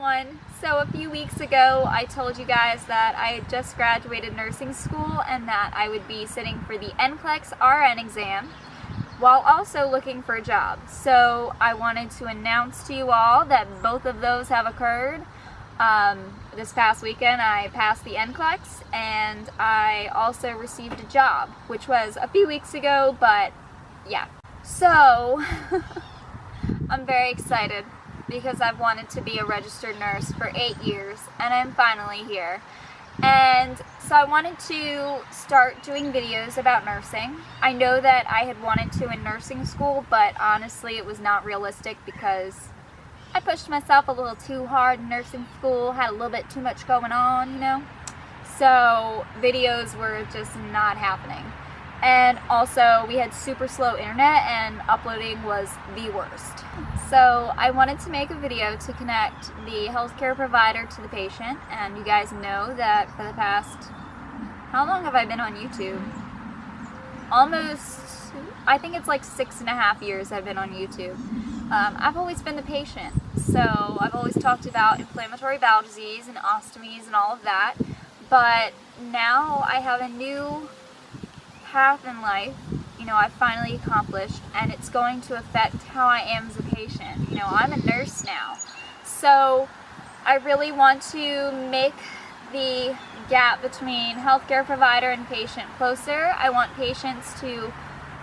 everyone. So a few weeks ago I told you guys that I had just graduated nursing school and that I would be sitting for the NCLEX-RN exam while also looking for a job. So I wanted to announce to you all that both of those have occurred. This past weekend I passed the NCLEX and I also received a job, which was a few weeks ago, but yeah. So I'm very excited because I've wanted to be a registered nurse for 8 years and I'm finally here. And so I wanted to start doing videos about nursing. I know that I had wanted to in nursing school, but honestly it was not realistic because I pushed myself a little too hard in nursing school, had a little bit too much going on, you know? So videos were just not happening. And also we had super slow internet and uploading was the worst. So I wanted to make a video to connect the healthcare provider to the patient, and you guys know that for the past, how long have I been on YouTube? Almost, I think it's like 6.5 years I've been on YouTube. I've always been the patient, so I've always talked about inflammatory bowel disease and ostomies and all of that, but now I have a new path in life, you know, I've finally accomplished, and it's going to affect how I am as a patient. You know, I'm a nurse now, so I really want to make the gap between healthcare provider and patient closer. I want patients to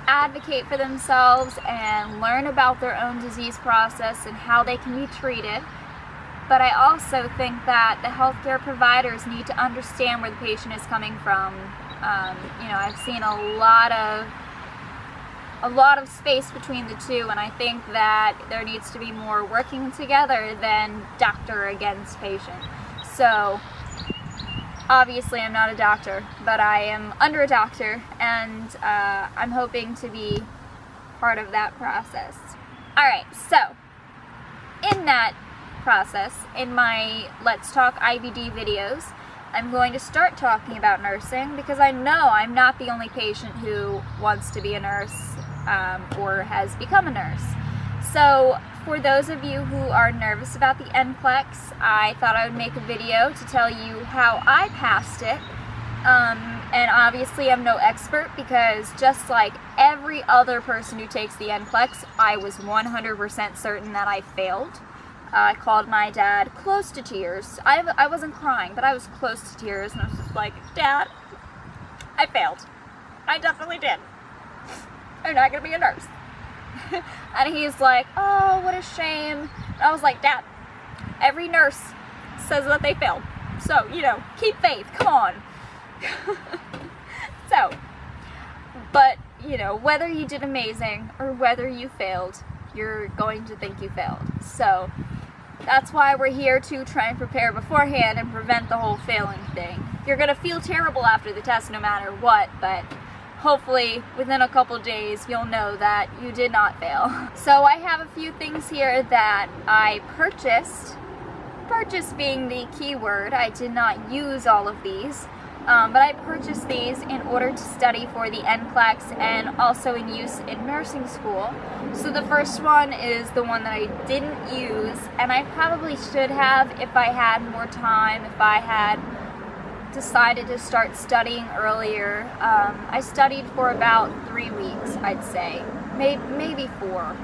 advocate for themselves and learn about their own disease process and how they can be treated. But I also think that the healthcare providers need to understand where the patient is coming from. You know, I've seen a lot of space between the two, and I think that there needs to be more working together than doctor against patient. So obviously I'm not a doctor, but I am under a doctor, and I'm hoping to be part of that process. Alright, so in that process, in my Let's Talk IBD videos, I'm going to start talking about nursing because I know I'm not the only patient who wants to be a nurse or has become a nurse. So for those of you who are nervous about the NCLEX, I thought I would make a video to tell you how I passed it. And obviously I'm no expert because just like every other person who takes the NCLEX, I was 100% certain that I failed. I called my dad close to tears. I wasn't crying, but I was close to tears, and I was just like, Dad, I failed. I definitely did. I'm not gonna be a nurse. And he's like, oh, what a shame. And I was like, Dad, every nurse says that they failed. So, you know, keep faith, come on. So, but, you know, whether you did amazing or whether you failed, you're going to think you failed. So that's why we're here to try and prepare beforehand and prevent the whole failing thing. You're going to feel terrible after the test no matter what, but hopefully within a couple days you'll know that you did not fail. So I have a few things here that I purchased. Purchase being the key word. I did not use all of these. But I purchased these in order to study for the NCLEX and also in use in nursing school. So the first one is the one that I didn't use, and I probably should have if I had more time, if I had decided to start studying earlier. I studied for about 3 weeks, I'd say, maybe 4.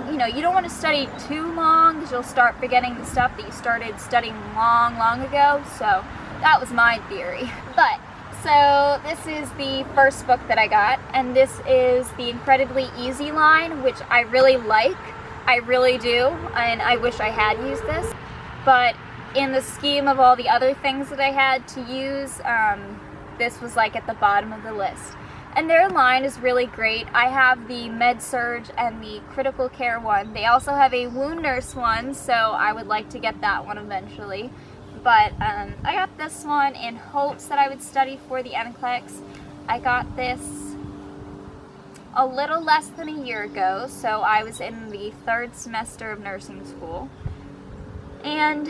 You know, you don't want to study too long because you'll start forgetting the stuff that you started studying long ago, so that was my theory. But, so this is the first book that I got, and this is the Incredibly Easy line, which I really like. I really do, and I wish I had used this. But in the scheme of all the other things that I had to use, this was like at the bottom of the list. And their line is really great. I have the Med Surg and the Critical Care one. They also have a Wound Nurse one, so I would like to get that one eventually. But I got this one in hopes that I would study for the NCLEX. I got this a little less than a year ago, so I was in the 3rd semester of nursing school. And,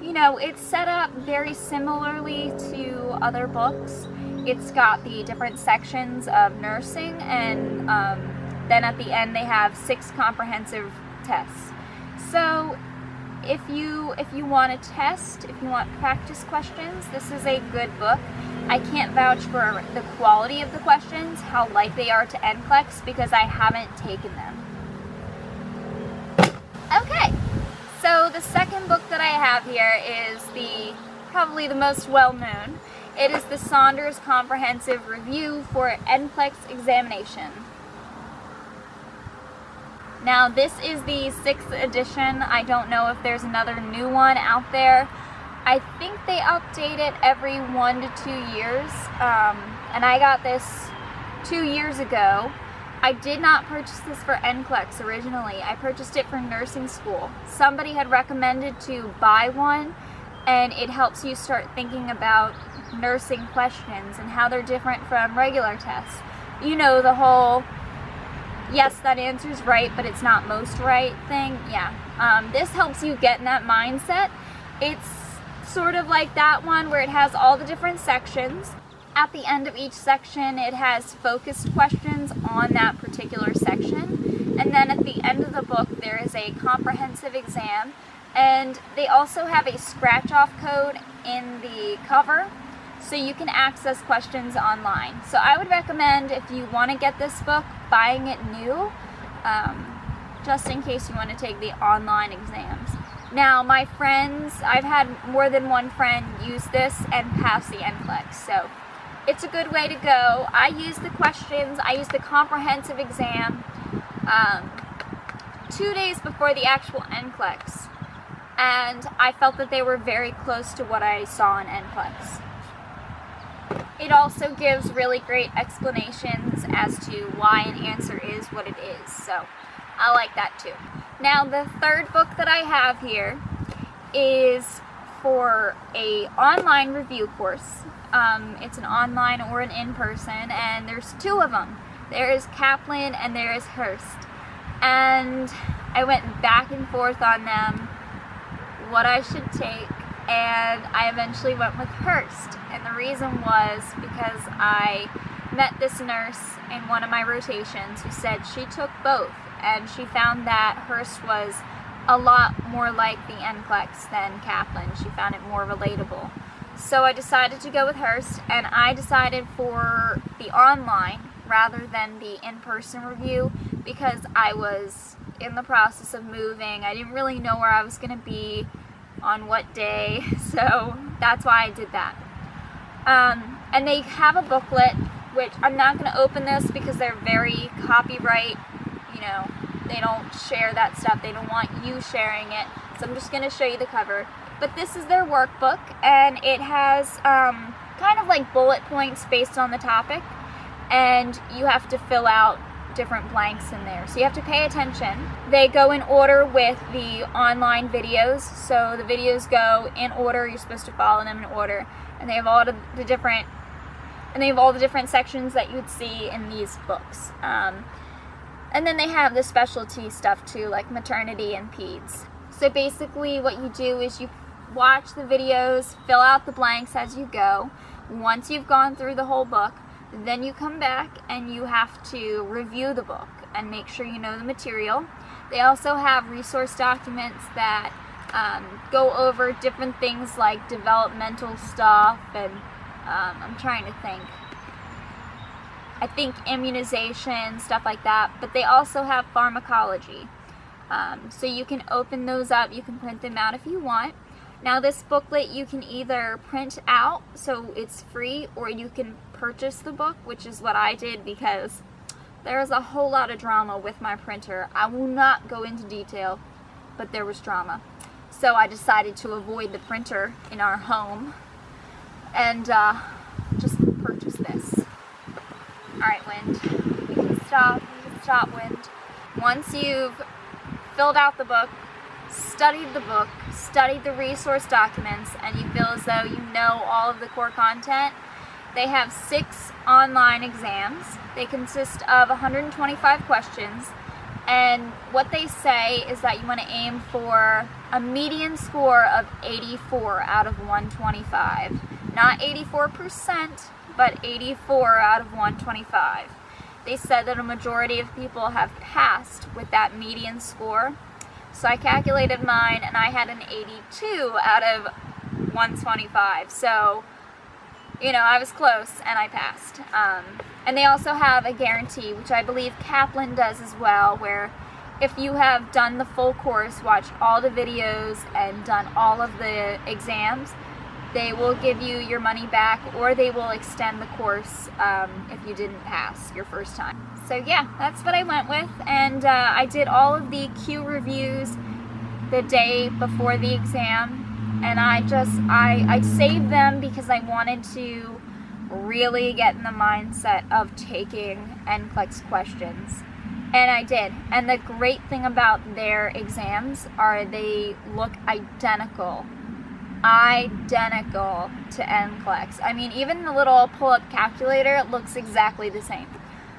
you know, it's set up very similarly to other books. It's got the different sections of nursing, and then at the end they have 6 comprehensive tests. So if you want to test, if you want practice questions, this is a good book. I can't vouch for the quality of the questions, how like they are to NCLEX, because I haven't taken them. Okay, so the second book that I have here is probably the most well-known. It is the Saunders Comprehensive Review for NCLEX Examination. Now this is the 6th edition. I don't know if there's another new one out there. I think they update it every 1 to 2 years, and I got this 2 years ago. I did not purchase this for NCLEX originally. I purchased it for nursing school. Somebody had recommended to buy one, and it helps you start thinking about nursing questions and how they're different from regular tests. You know, the whole, yes, that answer's right, but it's not most right thing. Yeah. This helps you get in that mindset. It's sort of like that one where it has all the different sections. At the end of each section, it has focused questions on that particular section. And then at the end of the book, there is a comprehensive exam. And they also have a scratch-off code in the cover, so you can access questions online. So I would recommend, if you want to get this book, buying it new, just in case you want to take the online exams. Now, my friends, I've had more than one friend use this and pass the NCLEX, so it's a good way to go. I use the questions, I use the comprehensive exam 2 days before the actual NCLEX, and I felt that they were very close to what I saw in NCLEX. It also gives really great explanations as to why an answer is what it is, so I like that too. Now, the third book that I have here is for a online review course. It's an online or an in-person, and there's 2 of them. There is Kaplan and there is Hearst. And I went back and forth on them, what I should take, and I eventually went with Hearst. And the reason was because I met this nurse in one of my rotations who said she took both, and she found that Hearst was a lot more like the NCLEX than Kaplan. She found it more relatable. So I decided to go with Hearst, and I decided for the online rather than the in-person review because I was in the process of moving. I didn't really know where I was going to be on what day, so that's why I did that. And they have a booklet, which I'm not going to open this because they're very copyright, you know, they don't share that stuff, they don't want you sharing it, so I'm just going to show you the cover. But this is their workbook, and it has kind of like bullet points based on the topic, and you have to fill out different blanks in there, so you have to pay attention. They go in order with the online videos, so the videos go in order, you're supposed to follow them in order, and they have all the different sections that you would see in these books. And then they have the specialty stuff too, like maternity and peds. So basically what you do is you watch the videos, fill out the blanks as you go. Once you've gone through the whole book, then you come back and you have to review the book and make sure you know the material. They also have resource documents that go over different things like developmental stuff and I'm trying to think. I think immunization, stuff like that, but they also have pharmacology. So you can open those up, you can print them out if you want. Now this booklet you can either print out, so it's free, or you can purchase the book, which is what I did because there was a whole lot of drama with my printer. I will not go into detail, but there was drama. So I decided to avoid the printer in our home and just purchase this. Alright, Wind, you can stop, Wind. Once you've filled out the book, studied the resource documents, and you feel as though you know all of the core content, they have 6 online exams. They consist of 125 questions, and what they say is that you want to aim for a median score of 84 out of 125. Not 84%, but 84 out of 125. They said that a majority of people have passed with that median score. So I calculated mine, and I had an 82 out of 125. So, you know, I was close, and I passed. And they also have a guarantee, which I believe Kaplan does as well, where if you have done the full course, watched all the videos, and done all of the exams, they will give you your money back, or they will extend the course if you didn't pass your first time. So yeah, that's what I went with, and I did all of the Q reviews the day before the exam, and I saved them because I wanted to really get in the mindset of taking NCLEX questions. And I did. And the great thing about their exams are they look identical to NCLEX. I mean, even the little pull-up calculator looks exactly the same.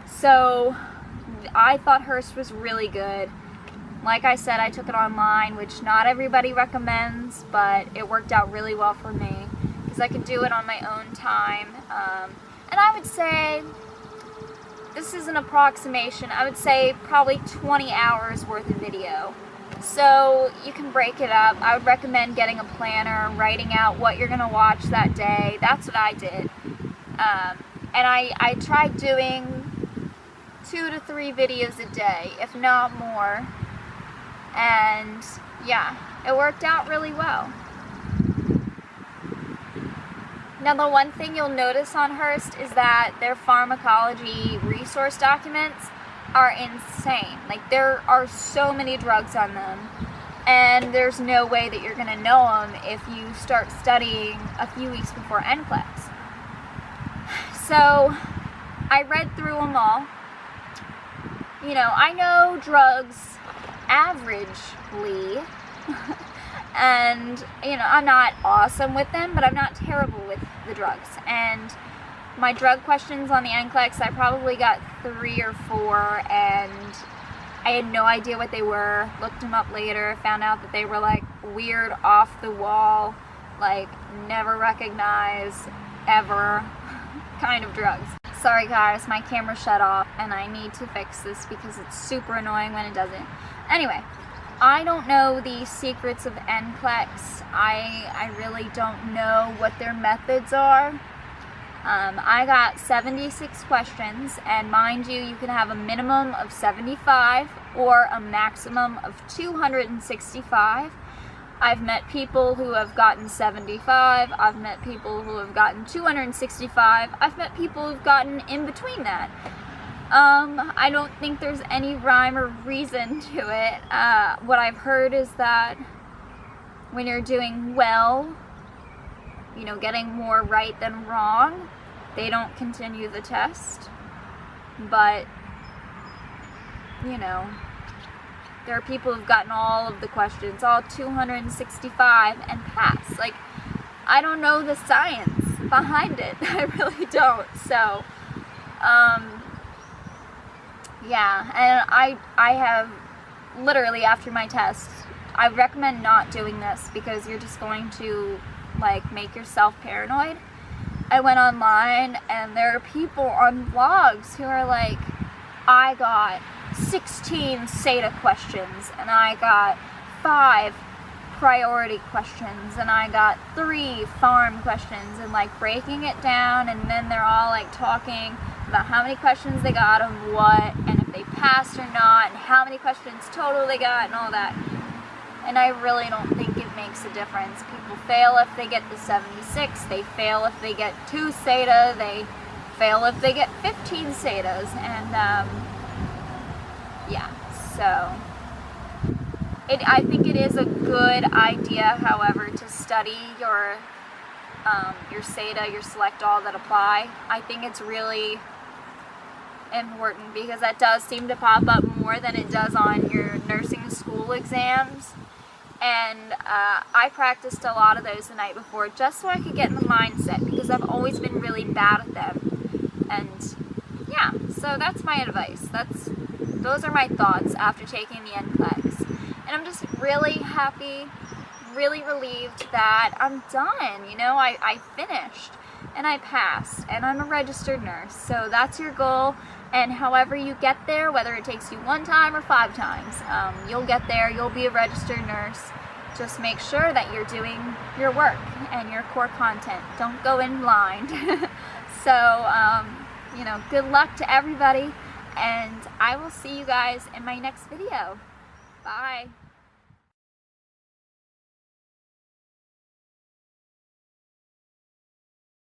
So I thought Hearst was really good. Like I said, I took it online, which not everybody recommends, but it worked out really well for me because I could do it on my own time. And I would say, this is an approximation, I would say probably 20 hours worth of video. So you can break it up. I would recommend getting a planner, writing out what you're going to watch that day. That's what I did. And I tried doing 2 to 3 videos a day, if not more. And yeah, it worked out really well. Now, the one thing you'll notice on Hearst is that their pharmacology resource documents are insane. Like, there are so many drugs on them, and there's no way that you're going to know them if you start studying a few weeks before NCLEX. So, I read through them all. You know, I know drugs averagely, and, you know, I'm not awesome with them, but I'm not terrible with the drugs. And my drug questions on the NCLEX, I probably got 3 or 4, and I had no idea what they were. Looked them up later, found out that they were like weird, off the wall, like never recognized ever kind of drugs. Sorry guys, my camera shut off, and I need to fix this because it's super annoying when it doesn't. Anyway, I don't know the secrets of NCLEX. I really don't know what their methods are. I got 76 questions, and mind you, you can have a minimum of 75 or a maximum of 265. I've met people who have gotten 75. I've met people who have gotten 265. I've met people who've gotten in between that. I don't think there's any rhyme or reason to it. What I've heard is that when you're doing well, you know, getting more right than wrong, they don't continue the test. But, you know, there are people who've gotten all of the questions, all 265, and pass. Like, I don't know the science behind it. I really don't. So, yeah, and I have literally, after my test, I recommend not doing this because you're just going to, like, make yourself paranoid. I went online, and there are people on vlogs who are like, I got 16 SATA questions, and I got 5 priority questions, and I got 3 farm questions, and like breaking it down, and then they're all like talking about how many questions they got of what, and if they passed or not, and how many questions total they got, and all that. And I really don't think it makes a difference. People fail if they get the 76, they fail if they get 2 SATA, they fail if they get 15 SATAs, and yeah, so I think it is a good idea, however, to study your SATA, your select all that apply. I think it's really important because that does seem to pop up more than it does on your nursing school exams. And I practiced a lot of those the night before just so I could get in the mindset because I've always been really bad at them. And yeah, so that's my advice. Those are my thoughts after taking the NCLEX. And I'm just really happy, really relieved that I'm done. You know, I finished and I passed, and I'm a registered nurse. So that's your goal. And however you get there, whether it takes you 1 time or 5 times, you'll get there. You'll be a registered nurse. Just make sure that you're doing your work and your core content. Don't go in blind. So, you know, good luck to everybody, and I will see you guys in my next video. Bye.